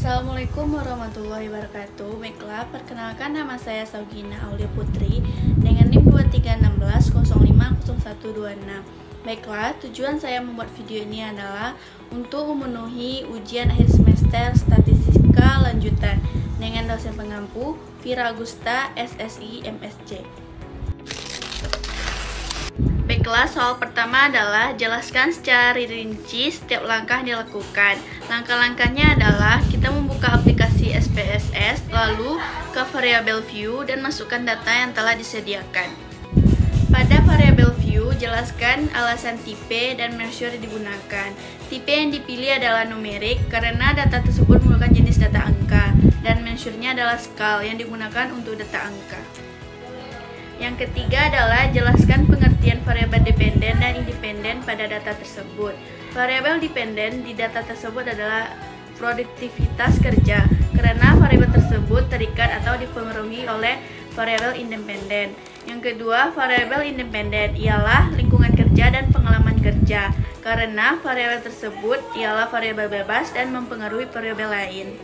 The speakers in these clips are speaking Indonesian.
Assalamualaikum warahmatullahi wabarakatuh. Baiklah, perkenalkan nama saya Saugina Aulia Putri dengan NIM 2316050126. Baiklah, tujuan saya membuat video ini adalah untuk memenuhi ujian akhir semester statistika lanjutan dengan dosen pengampu Vira Agusta, SSI, MSc. Baiklah, soal pertama adalah jelaskan secara rinci setiap langkah yang dilakukan. Langkah-langkahnya adalah kita membuka aplikasi SPSS, lalu ke variabel view dan masukkan data yang telah disediakan. Pada variabel view, jelaskan alasan tipe dan measure digunakan. Tipe yang dipilih adalah numerik karena data tersebut menggunakan jenis data angka, dan measure-nya adalah skala yang digunakan untuk data angka. Yang ketiga adalah jelaskan pengertian variabel dependen dan independen pada data tersebut. Variabel dependen di data tersebut adalah produktivitas kerja, karena variabel tersebut terikat atau dipengaruhi oleh variabel independen. Yang kedua, variabel independen ialah lingkungan kerja dan pengalaman kerja, karena variabel tersebut ialah variabel bebas dan mempengaruhi variabel lain.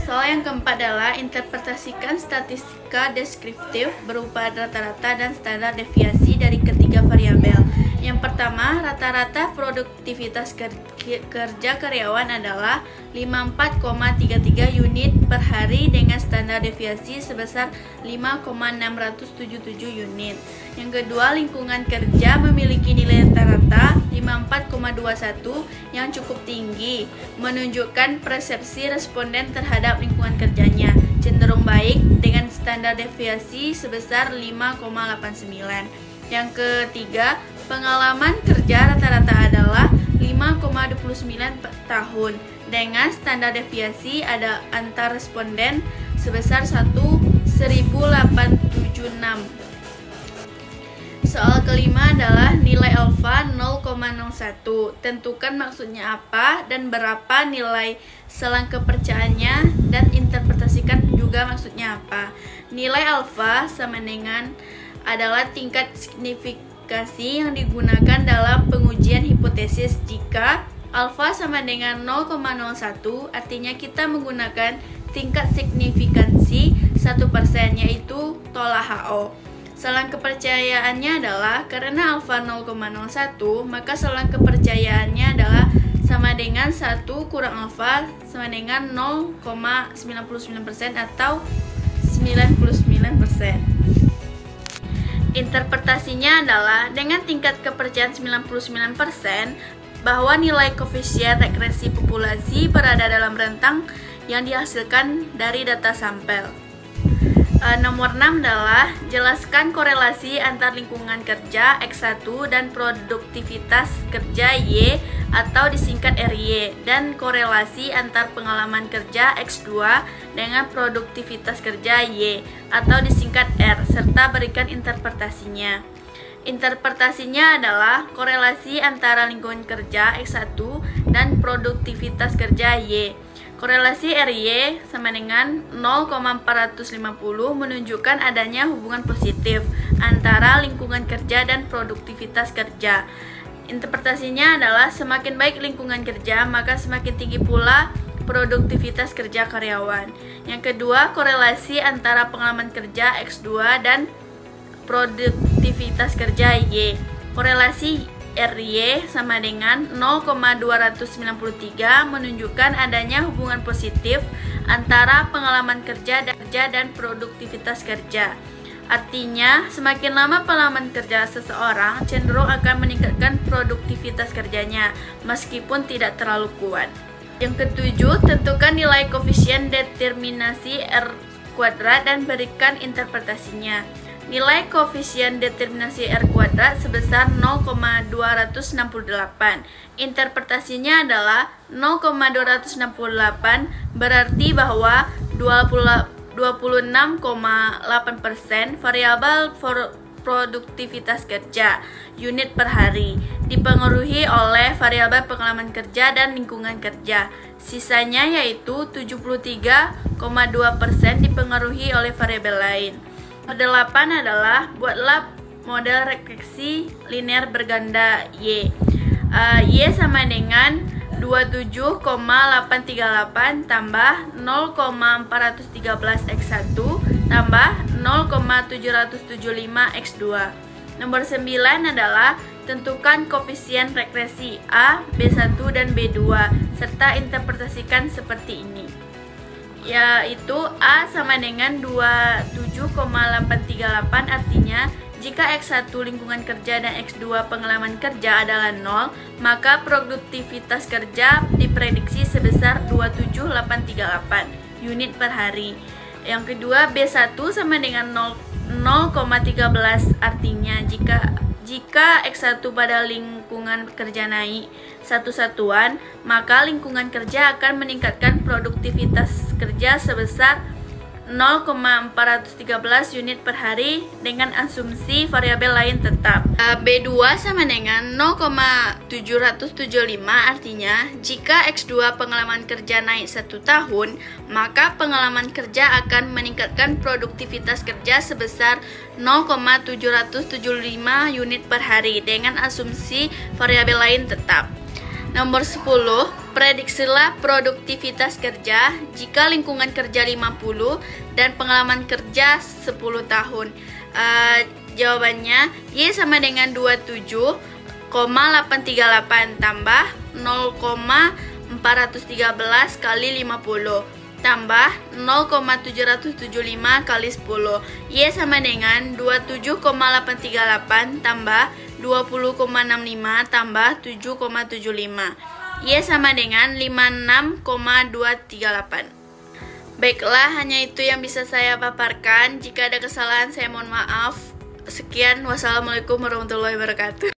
Soal yang keempat adalah interpretasikan statistika deskriptif berupa rata-rata dan standar deviasi dari ketiga variabel. Yang pertama, rata-rata produktivitas kerja karyawan adalah 54,33 unit per hari dengan standar deviasi sebesar 5,677 unit. Yang kedua, lingkungan kerja memiliki nilai rata-rata 54,21 yang cukup tinggi, menunjukkan persepsi responden terhadap lingkungan kerjanya cenderung baik dengan standar deviasi sebesar 5,89. Yang ketiga, pengalaman kerja rata-rata adalah 5,29 tahun dengan standar deviasi ada antar responden sebesar 1.876. Soal kelima adalah nilai alfa 0,01. Tentukan maksudnya apa dan berapa nilai selang kepercayaannya dan interpretasikan juga maksudnya apa. Nilai alfa sama dengan adalah tingkat signifikasi yang digunakan dalam pengujian hipotesis. Jika alfa sama dengan 0,01, artinya kita menggunakan tingkat signifikansi 1%, yaitu tolak HO. Selang kepercayaannya adalah karena alfa 0,01, maka selang kepercayaannya adalah sama dengan 1 kurang alfa sama dengan 0,99% atau 99%. Interpretasinya adalah dengan tingkat kepercayaan 99% bahwa nilai koefisien regresi populasi berada dalam rentang yang dihasilkan dari data sampel. Nomor 6 adalah jelaskan korelasi antar lingkungan kerja X1 dan produktivitas kerja Y atau disingkat RY, dan korelasi antar pengalaman kerja X2 dengan produktivitas kerja Y atau disingkat R, serta berikan interpretasinya. Interpretasinya adalah korelasi antara lingkungan kerja X1 dan produktivitas kerja Y. Korelasi RY sama dengan 0,450 menunjukkan adanya hubungan positif antara lingkungan kerja dan produktivitas kerja. Interpretasinya adalah semakin baik lingkungan kerja, maka semakin tinggi pula produktivitas kerja karyawan. Yang kedua, korelasi antara pengalaman kerja X2 dan produktivitas kerja Y. Korelasi RY sama dengan 0,293 menunjukkan adanya hubungan positif antara pengalaman kerja dan produktivitas kerja. Artinya, semakin lama pengalaman kerja seseorang cenderung akan meningkatkan produktivitas kerjanya meskipun tidak terlalu kuat. Yang ketujuh, tentukan nilai koefisien determinasi R kuadrat dan berikan interpretasinya. Nilai koefisien determinasi R kuadrat sebesar 0,268. Interpretasinya adalah 0,268 berarti bahwa 26,8% variabel produktivitas kerja unit per hari dipengaruhi oleh variabel pengalaman kerja dan lingkungan kerja. Sisanya yaitu 73,2% dipengaruhi oleh variabel lain. 8 adalah buatlah model regresi linear berganda Y. Y sama dengan 27,838 tambah 0,413 X1 tambah 0,775 X2. Nomor 9 adalah tentukan koefisien regresi A, B1, dan B2 serta interpretasikan seperti ini, yaitu A sama dengan 27,838, artinya jika X1 lingkungan kerja dan X2 pengalaman kerja adalah 0, maka produktivitas kerja diprediksi sebesar 27838 unit per hari. Yang kedua, B1 sama dengan 0,13, artinya jika X1 pada lingkungan kerja naik 1 satuan, maka lingkungan kerja akan meningkatkan produktivitas kerja sebesar 0,413 unit per hari dengan asumsi variabel lain tetap. B2 sama dengan 0,775, artinya jika X2 pengalaman kerja naik 1 tahun, maka pengalaman kerja akan meningkatkan produktivitas kerja sebesar 0,775 unit per hari dengan asumsi variabel lain tetap. Nomor 10, prediksilah produktivitas kerja jika lingkungan kerja 50 dan pengalaman kerja 10 tahun. Jawabannya Y sama dengan 27,838 tambah 0,413 kali 50 tambah 0,775 kali 10. Y sama dengan 27,838 tambah 20,65 tambah 7,75. Y sama dengan 56,238. Baiklah, hanya itu yang bisa saya paparkan. Jika ada kesalahan, saya mohon maaf. Sekian, wassalamualaikum warahmatullahi wabarakatuh.